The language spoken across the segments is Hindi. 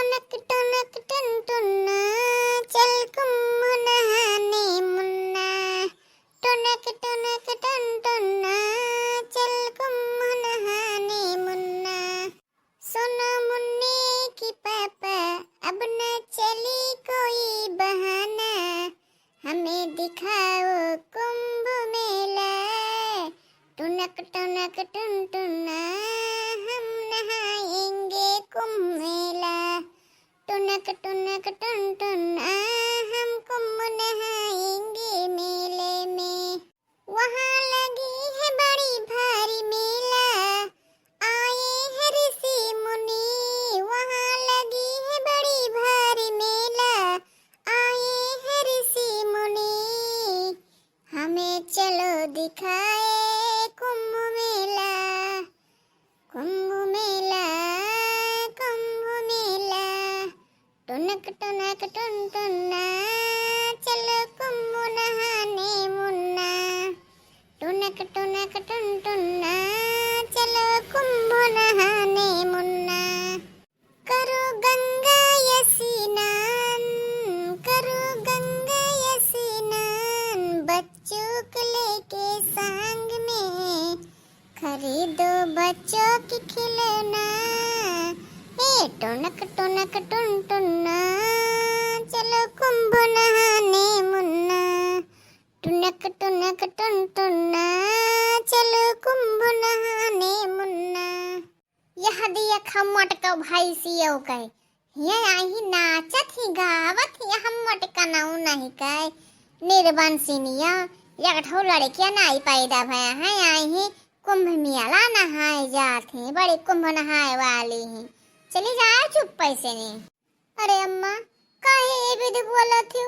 टुनक टुनक टुन टुन्ना चल कुम्भ नहाने मुन्ना। टुनक टुनक टुन टुन्ना चल कुम्भ नहाने मुन्ना। सुनो मुन्ने की पापा अब न चली कोई बहाना। हमें दिखाओ कुंभ मेला। टुनक टुनक टुन टुन्ना हम नहाएंगे कुंभ मेला। टुनक टुनक टुन टुन्ना हम कुंभ नहाएंगे मेले में। वहाँ लगी है बड़ी भारी मेला, आए हैं ऋषि मुनि। वहाँ लगी है बड़ी भारी मेला, आए हैं ऋषि मुनि। हमें चलो दिखाए कुंभ मेला। कुंभ मेला कुंभ मेला। टुनक टुनक टुन टुन्ना चलो कुंभ नहाने मुन्ना। टुनक टुनक टुन टुन्ना चलो कुंभ नहाने मुन्ना। करो गंगा स्नान, करो गंगा स्नान। बच्चों को लेके संग में खरीदो बच्चों की खिलौना। ए टुनक टुनक टुन टुन्ना चलो कुंभ नहाने मुन्ना। टुनक टुनक टुन टुन्ना चलो कुंभ नहाने मुन्ना। यह दिया खम्मट का भाई सियो कहे, ये आई नाचत ही गावत ही हम मटका नाउ नहीं कहे। निर्बंसिनिया एक ठो लड़किया नाई पैदा भया है, आई ही कुंभ मेला नहाए जात हैं। बड़ी कुंभ नहाए वाली हैं, चली जाए चुप पैसे ने। अरे अम्मा काहे ये विधि बोला थी?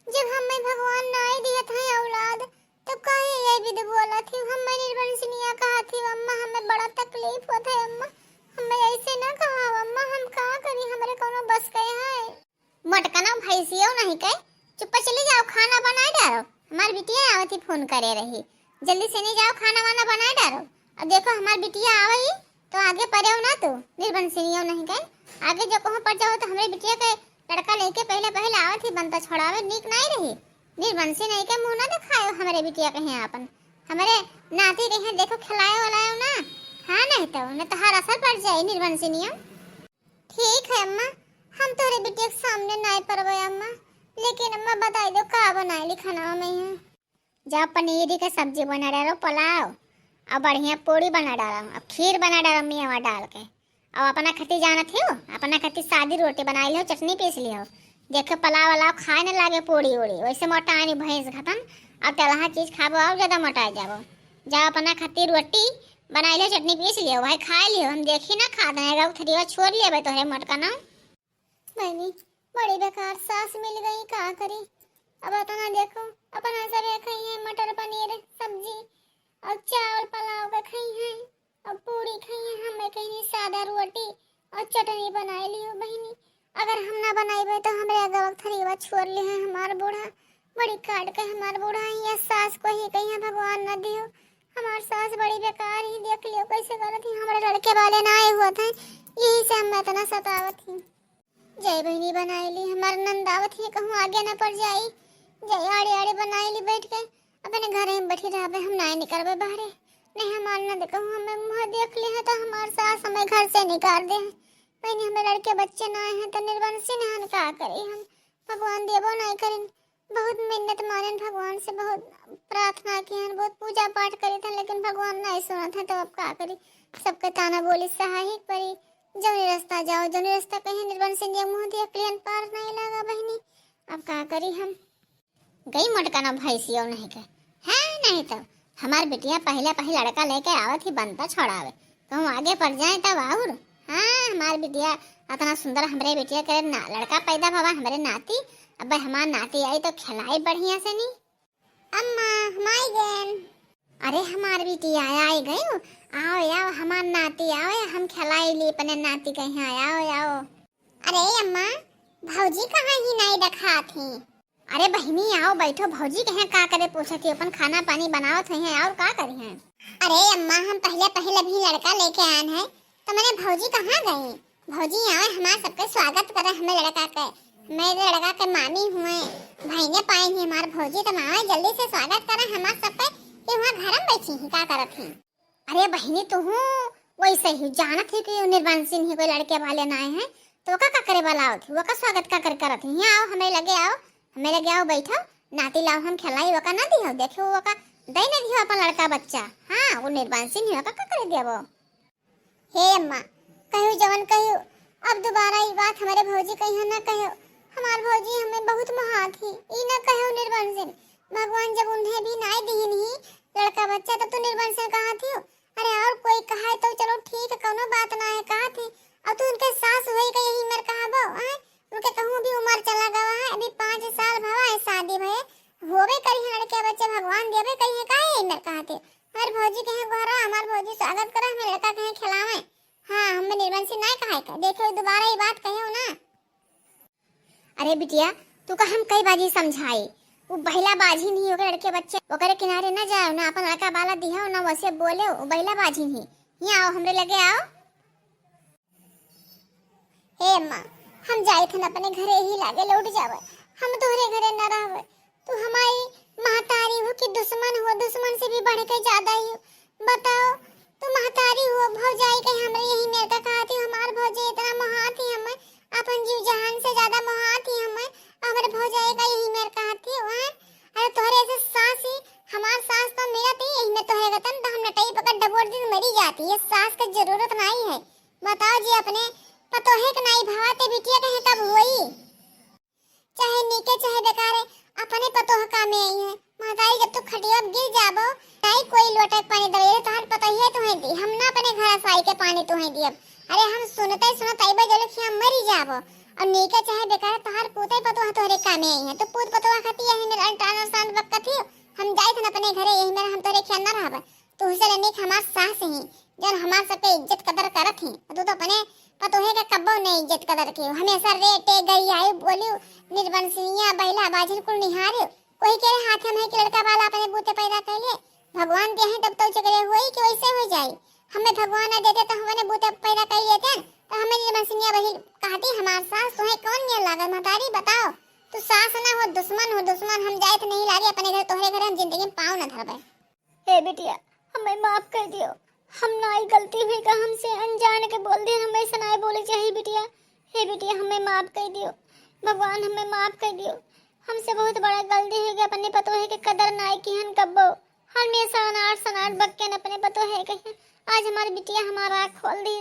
जब हमें भगवान नाई दिया था औलाद तब काहे ये विधि बोला थी? हमें निर्बंसिनिया कहा थी अम्मा, हमें बड़ा तकलीफ होता है अम्मा, हमें ऐसे ना कहा अम्मा। हम का करी, हमारे कोनो बस गए है। मटका ना भैंसियो नहीं कहे, चुप चली जाओ खाना बनाए डालो। हमारी बिटिया आवती फोन करे रही, जल्दी से नहीं जाओ खाना वाना बनाए डालो। अब देखो हमारी बिटिया आवई तो आगे पड़े ना, तो निर्बंसिनियो नहीं कहे आगे जो कहो पड़ जाओ। तो हमारी बिटिया के लड़का लेके पहले पहले आवत ही बनता छोड़ावे नीक नहीं रही। निर्बंसी नहीं के मुंह ना दिखायो हमारे बिटिया कहे अपन, हमारे नाती कहे देखो खिलायो वालायो ना। हाँ नहीं तो न तहार असर पड़ जाए निर्बंसिनिया। ठीक है अम्मा, हम तोरे बिटिया के सामने नहीं परवे अम्मा, लेकिन अम्मा बताई दो का बनाई खाना में है। जब पनीर की सब्जी बना डालो, पुलाव और बढ़िया पूरी बना डालो, अब खीर बना डालो मियाँ डाल के। और अपना खती जाना थी, अपना खती सादी रोटी बना ली हो, चटनी पीस ली हो। देखो पुलाव वलाव खाए न लागे पूरी उड़ी, वैसे मोटा नहीं भैंस खतन। अब तेलहा चीज खाबो और ज्यादा मोटा जाबो। जब अपना खती रोटी बना लियो, चटनी पीस लियो, भाई खा लियो। हम देखी ना खा देगा थरिया छोड़ लिया भाई तोहरे मटका ना। बहनी बड़ी बेकार सास मिल गई, का करी अब इतना। देखो अपना सब खाई है, मटर पनीर सब्जी और चावल पुलाव का खाई है और पूरी खाई है। हमें कहीं सादा रोटी और चटनी बनाई लियो बहनी। अगर हम ना बनाई तो हमारे अगवा थरिया छोड़ ले है हमार बूढ़ा। बड़ी काट के हमार बूढ़ा ये सास को ही कहीं भगवान न दियो। हमार सास बड़ी बेकार ही, देख लियो कैसे करत ही। हमारे लड़के वाले ना आए हुए थे, यही से हम इतना सतावत थी। जय बहनी बनाई ली, हमार नंदावत ही कहूँ आगे न पड़ जाई। जय आड़े आड़े बनाई ली बैठ के, अपने घर में बैठी रहे, हम ना निकलबे बाहरे। नहीं हमार न देखो हमें मुँह देख ले है तो हमार सास हमें घर से निकाल दे। बहनी हमें लड़के बच्चे ना हैं तो निर्बंसी ना का करे हम। भगवान देवो नहीं करें, बहुत मिन्नत माने भगवान से, बहुत प्रार्थना की है, बहुत पूजा पाठ करे थे, लेकिन भगवान नहीं सुना था। तो अब का करी, सबके ताना बोली सहायक परी। जौनी रास्ता जाओ, जौनी रास्ता कहीं निर्बंसी ने मुँह देख लियन, पार नहीं लगा बहनी। अब का करी हम गई मटका ना भैंसियो नहीं के है। नहीं तो हमार बिटिया पहले पहले लड़का लेके आवत ही बनता छोड़ावे, कहूँ आगे पड़ जाए तब और। हाँ हमार बिटिया इतना सुंदर, हमारे बिटिया के ना लड़का पैदा भवा हमारे नाती। अब हमार नाती आई तो खिलाई बढ़िया से नहीं। अम्मा हमारी गन, अरे हमार बिटिया आई गई, आओ आओ हमार नाती आओ, हम खिलाई ली अपने नाती कहीं आओ आओ। अरे अम्मा भौजी कहाँ ही नहीं रखा थी। अरे बहनी आओ बैठो, भौजी कहे का करे पूछा थी, अपन खाना पानी बनाओ थे और का करी हैं। अरे अम्मा हम पहले पहले भी लड़का लेके आए हैं, तो मैंने भौजी कहाँ गई, भौजी आए हमारे सबका स्वागत करे हमें लड़का के। मैं लड़का के मामी हुए भाई ने पाए ही हमारे भौजी तो आए जल्दी से स्वागत करे हमारे सबके कि वहां घर में बैठी ही का करत ही। अरे बहनी तू हूं वैसे ही जानत ही कि निर्वाण सिंह ही कोई लड़के वाले ना आए हैं तो का करे वाला आओ थी वो का स्वागत का कर करत ही। आओ हमें लगे आओ बैठो नाती लाओ हम खिलाई वो का ना दियो देखो वो का दई ना दियो अपन लड़का बच्चा। हां वो निर्वाण सिंह ही का करे दियो वो। हे अम्मा कहो जवन कहो अब दोबारा ये बात हमारे भौजी कहियो ना कहो। हमार भौजी हमें बहुत महा थी ई ना कहो निर्वाण सिंह। भगवान जब उन्हें भी ना दी नहीं लड़का बच्चा तब तो निर्वाण सिंह कहा थी। अरे और कोई कहा तो चलो ठीक है कोनो बात ना है कहा थी। अब तो उनके सास होई गई यही मेरे कहा बो हैं उनके कहूं भी उम्र चला गया है अभी 5 साल भवा है शादी भए होवे करी लड़के बच्चे भगवान देवे कही का है मेरे कहा थे। हमार भौजी कहे गोरा हमार भौजी स्वागत करे हमें लड़का कहे खिलावे। हां हमें निर्वाण सिंह ना कहा है देखो दोबारा ये बात कहो ना। अरे बिटिया तू का हम कई बाजी समझाई वो बहिला बाजी नहीं होकर लड़के बच्चे ओकरे किनारे ना जाओ ना अपन लड़का बाला दिहाओ ना वैसे बोले वो बहिला बाजी नहीं। यहाँ आओ हमरे लगे आओ। हे अम्मा हम जाए थे अपने घरे ही लागे लौट जावे हम तोहरे घरे न रहवे। तू हमारी महतारी हो कि दुश्मन हो दुश्मन से भी बढ़ के ज्यादा ही बताओ। तू महतारी हो भौजाई के हमरे यही मेरे का कहती हमार भौजाई इतना महाती हमें अपन जीव जहान से ज्यादा महाती हमें हमारे भौजाई का यही मेरे कहती है। अरे तोहरे ऐसे सास ही हमार सास तो मेरा थी यही में तोहरे गतन तो हम नटाई पकड़ डबोर दिन मरी जाती है सास की जरूरत नहीं है। बताओ जी अपने पतोहे के नाई भावते बिटिया कहे कब हुई चाहे नीके चाहे बेकारे अपने पतोह का में आई है। महतारी जब तू खटिया गिर जाबो नहीं कोई लोटे पानी दे तोहर पतोहे तुम्हें दी हम ना अपने घर साई के पानी तुम्हें दी। अरे हम सुनते आइबे जले कि हम मरी जाबो और नीके चाहे बेकारे तोहर पूते पतोह तोहरे का में आई है तो पूत पतोह खाती है मेरा अंटाना सांड वक्त थी हम जाए थे अपने घरे यही मेरा हम तोरे ख्याल ना रहबे। तू से लेने हमार सास ही जन हमार सबके इज्जत कदर करत ही तू तो अपने पतोहे का कब्बो ने इज्जत कदर की हमेशा रेटे गई आई बोलियो निर्वाण सिंह बहिला बाजन कुल निहारियो कोई के हाथ में के लड़का वाला अपने बूते पैदा कैले भगवान दे हैं तब तो चकरे होई कि वैसे हो जाए। हमें भगवान ना देते तो हमने बूते पैदा कर लेते तो हमें निर्वाण सिंह बहिल कहती हमार सास तुम्हें कौन ने लागे महतारी बताओ। तू सास ना हो दुश्मन हम जाए तो नहीं लागे अपने घर तोहरे घर हम जिंदगी में पाँव ना धरबे। हे बिटिया हमें माफ कर दियो हम नाई गलती हुई का हमसे अनजान के बोल दिए हमें ऐसा ना बोले चाहिए बिटिया। हे बिटिया हमें माफ कर दियो भगवान हमें माफ कर दियो हमसे बहुत बड़ा गलती हो गया अपने पतोहे के कदर नाई की हन कब्बो हमेशा सनाट बक्के न अपने पतोहे के आज हमारी बिटिया हमारा आँख खोल दी।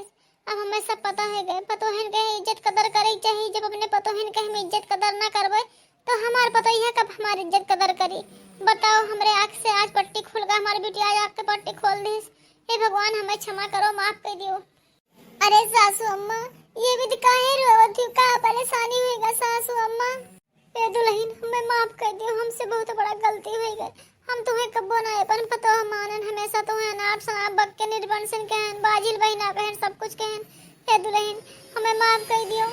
अब हमें सब पता है गए पतोहन के इज्जत कदर करे चाहिए जब अपने पतोहन के हम इज्जत कदर ना करबे तो हमार पतोहिया कब हमारी इज्जत कदर करी। बताओ हमरे आँख से आज पट्टी खुल गया हमारी बिटिया आज आँख के पट्टी खोल दी। हे भगवान हमें क्षमा करो माफ कर दियो। अरे सासू अम्मा ये भी काहे रोवत हो का परेशानी होएगा सासू अम्मा। ए दुल्हन हमें माफ कर दियो हमसे बहुत बड़ा गलती हो गई हम तुम्हें कब्बो ना अपन पतो मानन हमेशा तुम्हें अनाप शनाप बक के निर्वाण सिंह कहन बाजिल बहिना कहन सब कुछ कहन। हे दुल्हन हमें माफ कर दियो।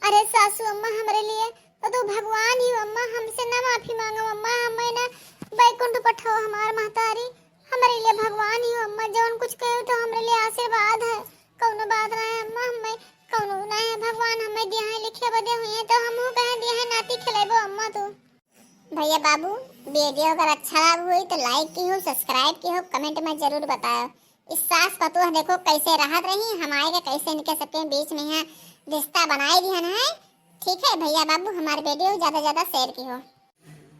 अरे सासू अम्मा हमारे लिए तो तू भगवान ही अम्मा हमसे ना माफी मांगो अम्मा हमें ना बैकुंठ पठाओ हमार महतारी हमारे लिए भगवान ही अम्मा जौन कुछ कहो तो हमारे लिए आशीर्वाद है कौनो बात ना है अम्मा हमें कौनो ना है भगवान हमें दिया है लिखे बदे हुए तो हमहू कह दिया है नाती खिलाबो अम्मा तू। भैया बाबू वीडियो अगर अच्छा लगा हुई तो लाइक की हो सब्सक्राइब की हो कमेंट में जरूर बताओ। इस सास पतोह देखो कैसे राहत रही हमारे के कैसे इनके सबके बीच में है रिश्ता बनाए दिया है। ठीक है भैया बाबू हमारे वीडियो ज्यादा शेयर की हो।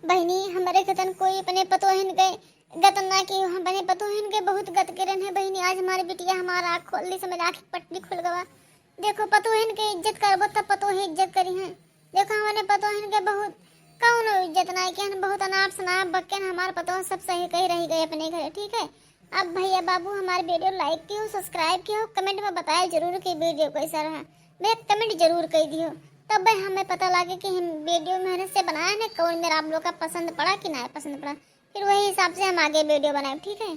बहनी हमारे कतन कोई अपने पतोहन के गतन ना की हम बने पतोहन के बहुत गत के रहन है बहनी आज हमारी बिटिया हमारा आँख खोल दी समझ आँख पट्टी खुल गवा। देखो पतोहन के इज्जत करबो तब पतोह इज्जत करी है। देखो हमारे पतोहन के बहुत कौनो इज्जत ना के बहुत अनाप शनाप बक्कन हमारे पतोह सब सही कही रही गए अपने घर। ठीक है अब भैया बाबू हमारे वीडियो लाइक की हो सब्सक्राइब की हो कमेंट में बताया जरूर कि वीडियो कैसा रहा मैं कमेंट जरूर कर दियो तब भाई हमें पता लगे कि हम वीडियो मेहनत से बनाए ना कौन मेरा आप लोग का पसंद पड़ा कि ना पसंद पड़ा फिर वही हिसाब से हम आगे वीडियो बनाए। ठीक है।